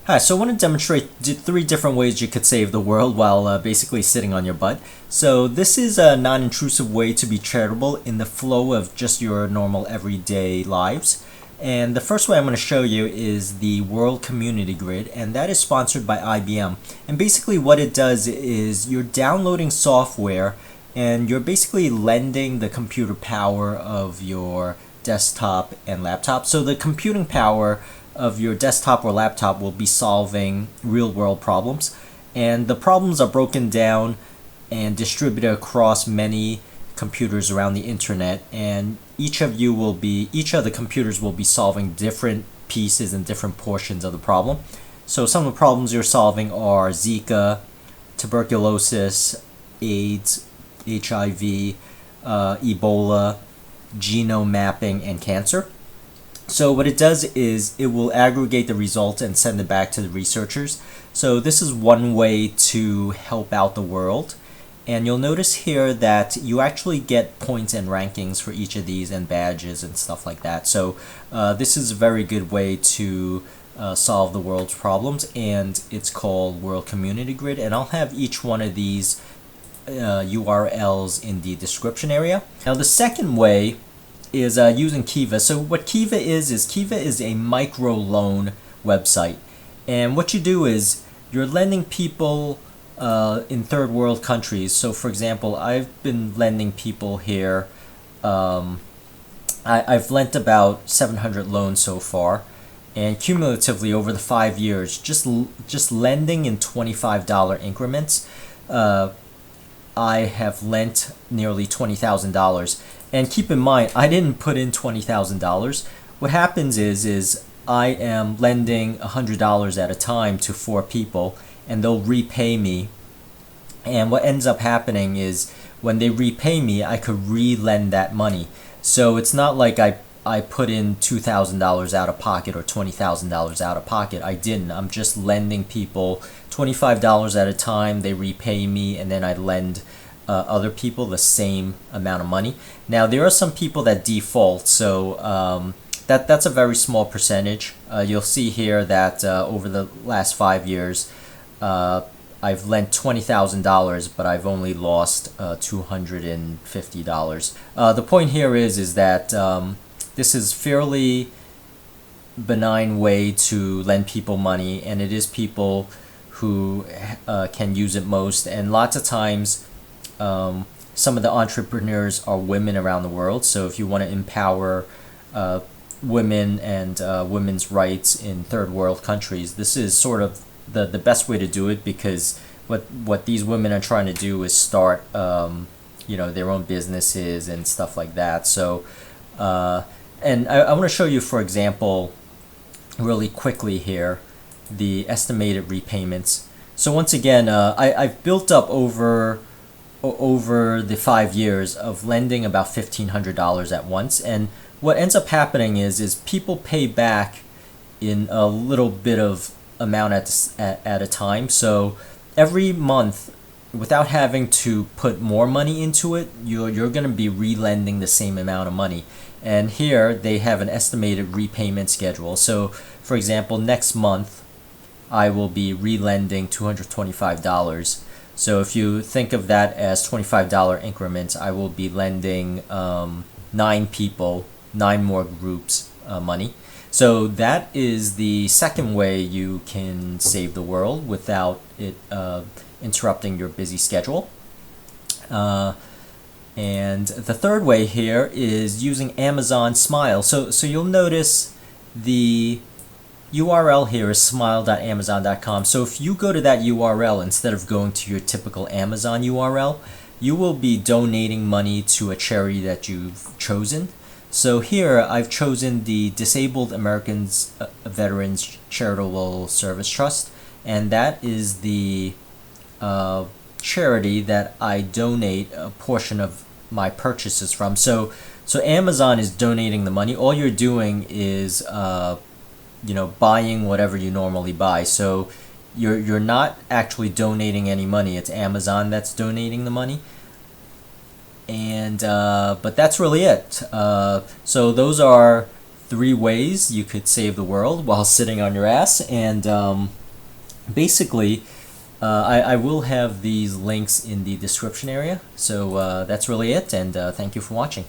Hi, so I want to demonstrate three different ways you could save the world while basically sitting on your butt. So this is a non-intrusive way to be charitable in the flow of just your normal everyday lives. And the first way I'm going to show you is the World Community Grid, and that is sponsored by IBM. And basically what it does is you're downloading software and you're basically lending the computer power of your desktop and laptop. So the computing power of your desktop or laptop will be solving real world problems, and the problems are broken down and distributed across many computers around the internet, and each of the computers will be solving different pieces and different portions of the problem. So some of the problems you're solving are Zika, tuberculosis, AIDS, HIV, Ebola, genome mapping, and cancer. So what it does is it will aggregate the results and send it back to the researchers. So this is one way to help out the world. And you'll notice here that you actually get points and rankings for each of these and badges and stuff like that. So this is a very good way to solve the world's problems, and it's called World Community Grid. And I'll have each one of these URLs in the description area. Now the second way is using Kiva. So what Kiva is a micro loan website, and what you do is you're lending people in third world countries. So for example, I've been lending people here. I've lent about 700 loans so far, and cumulatively over the 5 years, just lending in $25 increments, I have lent nearly $20,000. And keep in mind, I didn't put in $20,000. What happens is I am lending $100 at a time to 4 people, and they'll repay me. And what ends up happening is when they repay me, I could re-lend that money. So it's not like I put in $2,000 out of pocket or $20,000 out of pocket. I didn't. I'm just lending people $25 at a time. They repay me, and then I lend other people the same amount of money. Now there are some people that default, so that's a very small percentage. You'll see here that over the last 5 years, I've lent $20,000, but I've only lost $250. The point here is that this is fairly benign way to lend people money, and it is people who can use it most. And lots of times some of the entrepreneurs are women around the world. So if you want to empower women and women's rights in third world countries, this is sort of the best way to do it, because what these women are trying to do is start their own businesses and stuff like that. So and I want to show you, for example, really quickly here, the estimated repayments. So once again, I've built up over the 5 years of lending about $1,500 at once, and what ends up happening is people pay back in a little bit of amount at a time. So every month, without having to put more money into it, you're going to be re-lending the same amount of money. And here they have an estimated repayment schedule. So for example, next month I will be re-lending $225. So if you think of that as $25 increments, I will be lending 9 people, 9 more groups money. So that is the second way you can save the world without it interrupting your busy schedule. And the third way here is using Amazon Smile. So you'll notice the URL here is smile.amazon.com. So if you go to that URL instead of going to your typical Amazon URL, you will be donating money to a charity that you've chosen. So here I've chosen the Disabled Americans Veterans Charitable Service Trust, and that is the charity that I donate a portion of my purchases from. So Amazon is donating the money. All you're doing is buying whatever you normally buy. So you're not actually donating any money. It's Amazon that's donating the money. And but that's really it. So those are 3 ways you could save the world while sitting on your ass. And basically, I will have these links in the description area. So that's really it, and thank you for watching.